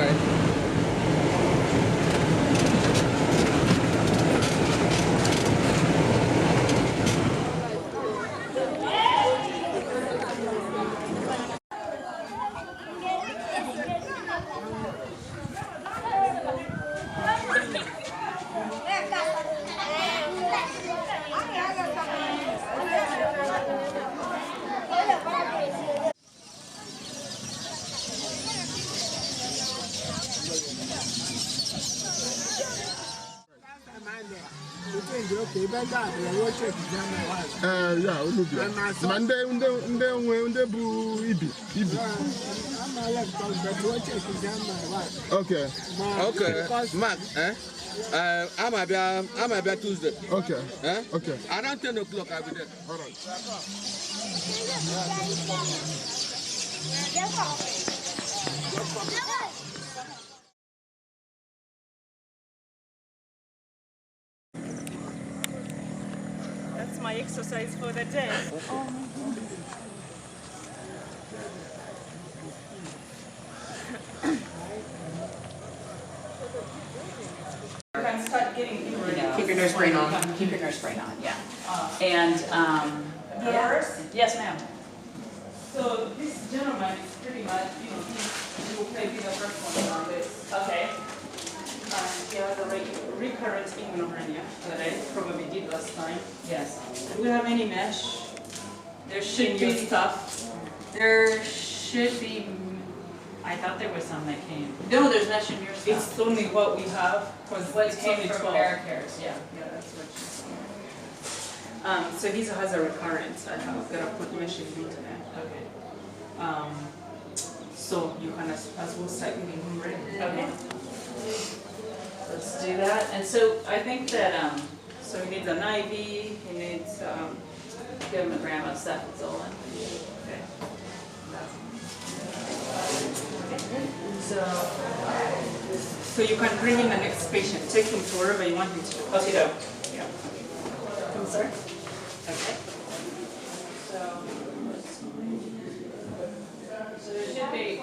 right. Yeah, okay. Okay. Mark, I'm a bit Tuesday. Okay. Okay. Around 10 o'clock, I'll be there. All right. That's my exercise for the day. You can start getting you ready. Keep your nurse brain on. Keep your nurse brain on, yeah. And, Nurse? yes, ma'am. So this gentleman is pretty much, he will play be the first one on this. Okay. He has a recurrent inguinal hernia that I probably did last time. Yes. Do we have any mesh? There should New be, stuff? there should be, I thought there was some that came. No, there's mesh in your stuff. It's only what we have, because What it's came only from 12. Paracares, yeah. Yeah, that's what she said. So he has a recurrence. I have got to put meshes into that. Okay. So you can as well start getting him ready. Okay. Let's do that. And so I think that, So he needs an IV, he needs, give him a gram of cefazolin. okay. So you can bring in the next patient, take him to wherever you want him to. Okay, go. Yeah. Come, sir. Okay. So there should be.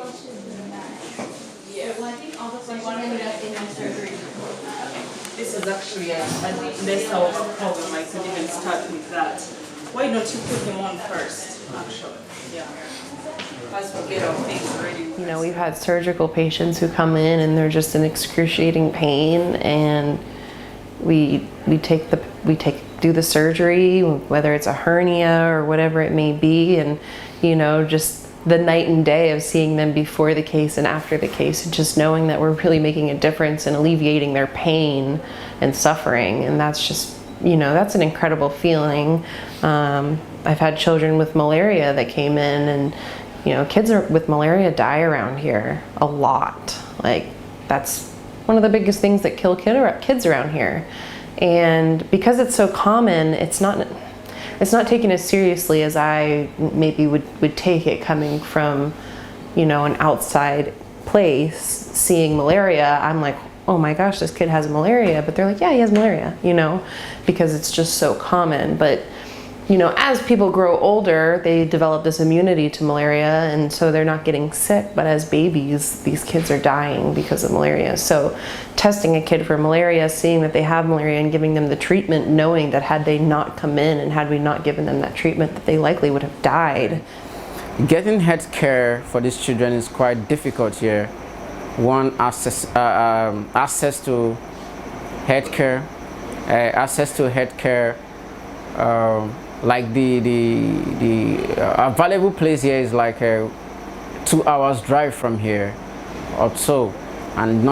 Yeah. Well, I think all the questions ended up in the surgery. This is actually a less of a problem, I could even start with that. Why don't you put him on first, actually? Yeah. As we get our things ready. You know, we've had surgical patients who come in and they're just in excruciating pain, and we do the surgery, whether it's a hernia or whatever it may be, and you know, just the night and day of seeing them before the case and after the case, and just knowing that we're really making a difference and alleviating their pain and suffering, and that's just, you know, that's an incredible feeling. I've had children with malaria that came in, and you know, kids with malaria die around here a lot. Like, that's one of the biggest things that kill kids around here. And because it's so common, it's not taken as seriously as I maybe would take it, coming from, you know, an outside place. Seeing malaria, I'm like, oh my gosh, this kid has malaria. But they're like, yeah, he has malaria, you know, because it's just so common. But you know, as people grow older, they develop this immunity to malaria, and so they're not getting sick. But as babies, these kids are dying because of malaria. So testing a kid for malaria, seeing that they have malaria and giving them the treatment, knowing that had they not come in and had we not given them that treatment, that they likely would have died. Getting health care for these children is quite difficult here. One, access to health care, like the available place here is like a 2 hours drive from here or so, and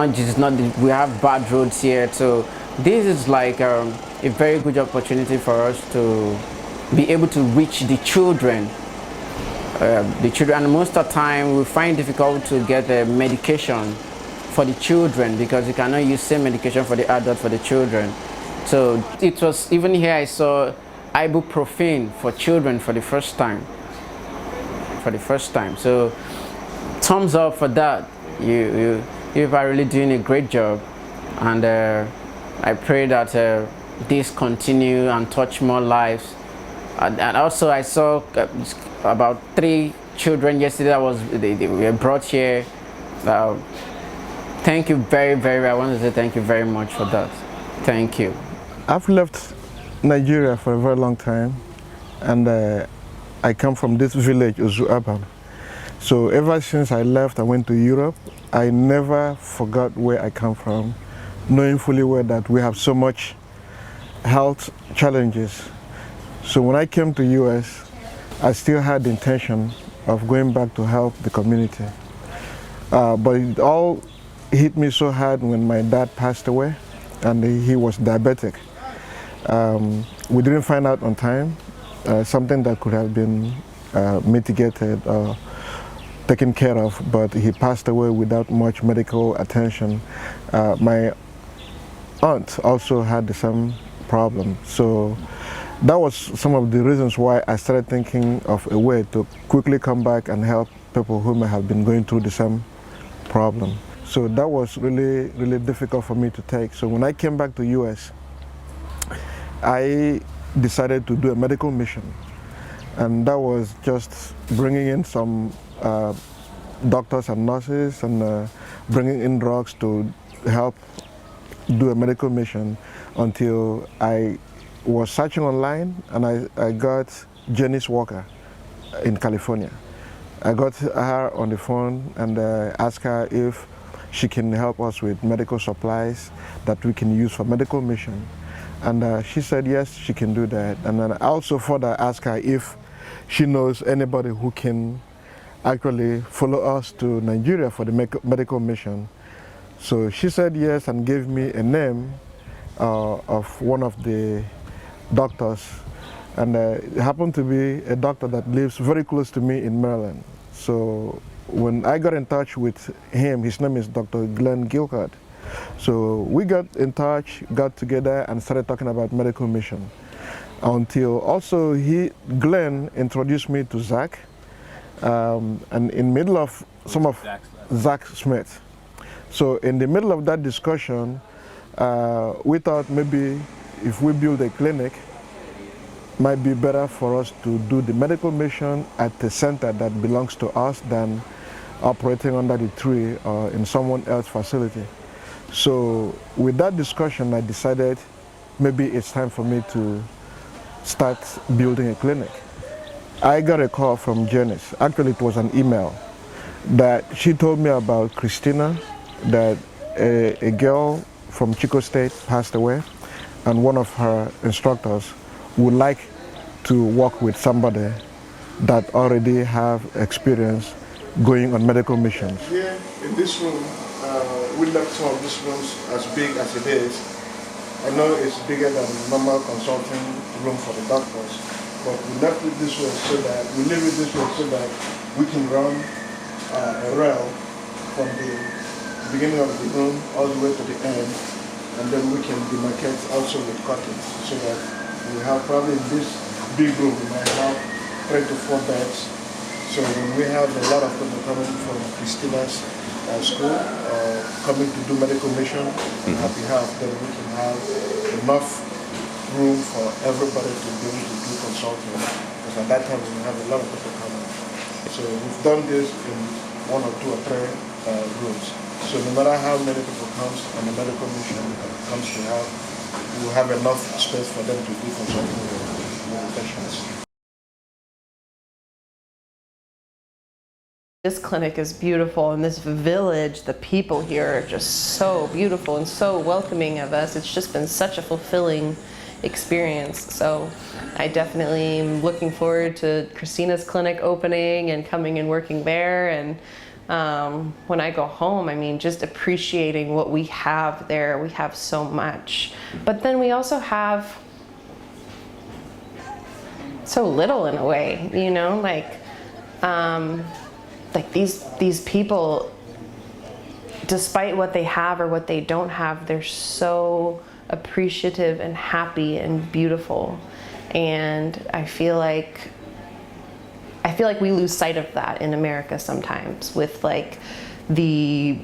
we have bad roads here, so this is like a very good opportunity for us to be able to reach the children. And most of the time we find it difficult to get the medication for the children, because you cannot use same medication for the adult for the children. So it was, even here I saw ibuprofen for children for the first time. So thumbs up for that. You are really doing a great job, and I pray that this continue and touch more lives. And also I saw about 3 children yesterday they were brought here Thank you very, I want to say thank you very much for that. Thank you. I've left Nigeria for a very long time, and I come from this village, Uzuaban. So ever since I left, I went to Europe. I never forgot where I come from, knowing fully well that we have so much health challenges. So when I came to US, I still had the intention of going back to help the community. But it all hit me so hard when my dad passed away, and he was diabetic. We didn't find out on time, something that could have been mitigated or taken care of, but he passed away without much medical attention. My aunt also had the same problem. So that was some of the reasons why I started thinking of a way to quickly come back and help people who may have been going through the same problem. So that was really difficult for me to take. So when I came back to US, I decided to do a medical mission. And that was just bringing in some doctors and nurses and bringing in drugs to help do a medical mission until I was searching online and I got Janice Walker in California. I got her on the phone and asked her if she can help us with medical supplies that we can use for medical mission. And she said yes, she can do that. And then I also further asked her if she knows anybody who can actually follow us to Nigeria for the medical mission. So she said yes and gave me a name of one of the doctors. And it happened to be a doctor that lives very close to me in Maryland. So when I got in touch with him, his name is Dr. Glenn Gilcott. So we got in touch, got together and started talking about medical mission. Until also Glenn introduced me to Zach. And in middle of some of Zach Smith. So in the middle of that discussion, we thought maybe if we build a clinic, might be better for us to do the medical mission at the center that belongs to us than operating under the tree or in someone else's facility. So with that discussion, I decided maybe it's time for me to start building a clinic. I got a call from Janice. Actually, it was an email that she told me about Kristina, that a girl from Chico State passed away, and one of her instructors would like to work with somebody that already have experience going on medical missions. Here in this room, we left some of these rooms as big as it is. I know it's bigger than normal consulting room for the doctors, but we left it this way so that we leave it this way so that we can run a rail from the beginning of the room all the way to the end, and then we can demarcate also with curtains so that we have probably in this big room we might have 3 to 4 beds. So when we have a lot of people coming from Kristina's school, coming to do medical mission on our behalf, then we can have enough room for everybody to be able to do consulting. Because at that time we have a lot of people coming. So we've done this in 1 or 2 or 3 rooms. So no matter how many people comes on the medical mission comes to have, we'll have enough space for them to do consulting with patients. This clinic is beautiful, and this village, the people here are just so beautiful and so welcoming of us. It's just been such a fulfilling experience. So I definitely am looking forward to Kristina's clinic opening and coming and working there. And when I go home, I mean, just appreciating what we have there. We have so much. But then we also have so little in a way, you know, like these people, despite what they have or what they don't have, they're so appreciative and happy and beautiful. And I feel like we lose sight of that in America sometimes with like the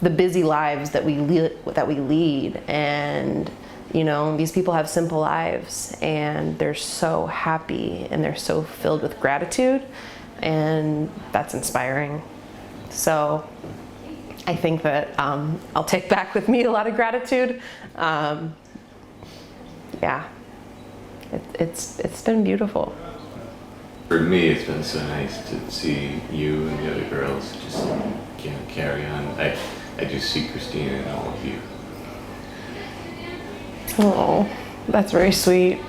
busy lives that we lead. And you know, these people have simple lives and they're so happy and they're so filled with gratitude, and that's inspiring. So I think that I'll take back with me a lot of gratitude. Yeah, it's been beautiful. For me, it's been so nice to see you and the other girls just carry on. I just see Kristina in all of you. Oh, that's very sweet.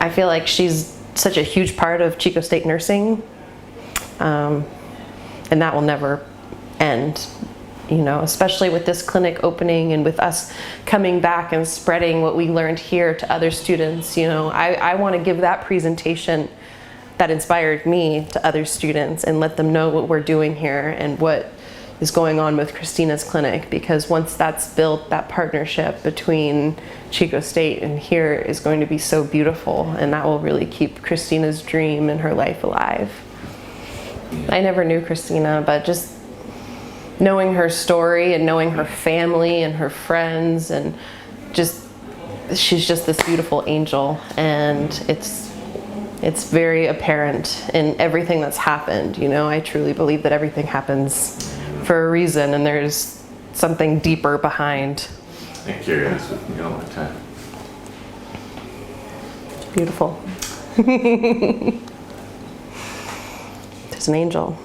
I feel like she's such a huge part of Chico State nursing, and that will never end, you know, especially with this clinic opening and with us coming back and spreading what we learned here to other students. You know, I want to give that presentation that inspired me to other students and let them know what we're doing here and what is going on with Kristina's clinic, because once that's built, that partnership between Chico State and here is going to be so beautiful, and that will really keep Kristina's dream and her life alive. I never knew Kristina, but just knowing her story and knowing her family and her friends, and she's just this beautiful angel, and it's very apparent in everything that's happened. You know, I truly believe that everything happens for a reason, and there's something deeper behind. And curious with me all the time. It's beautiful. There's an angel.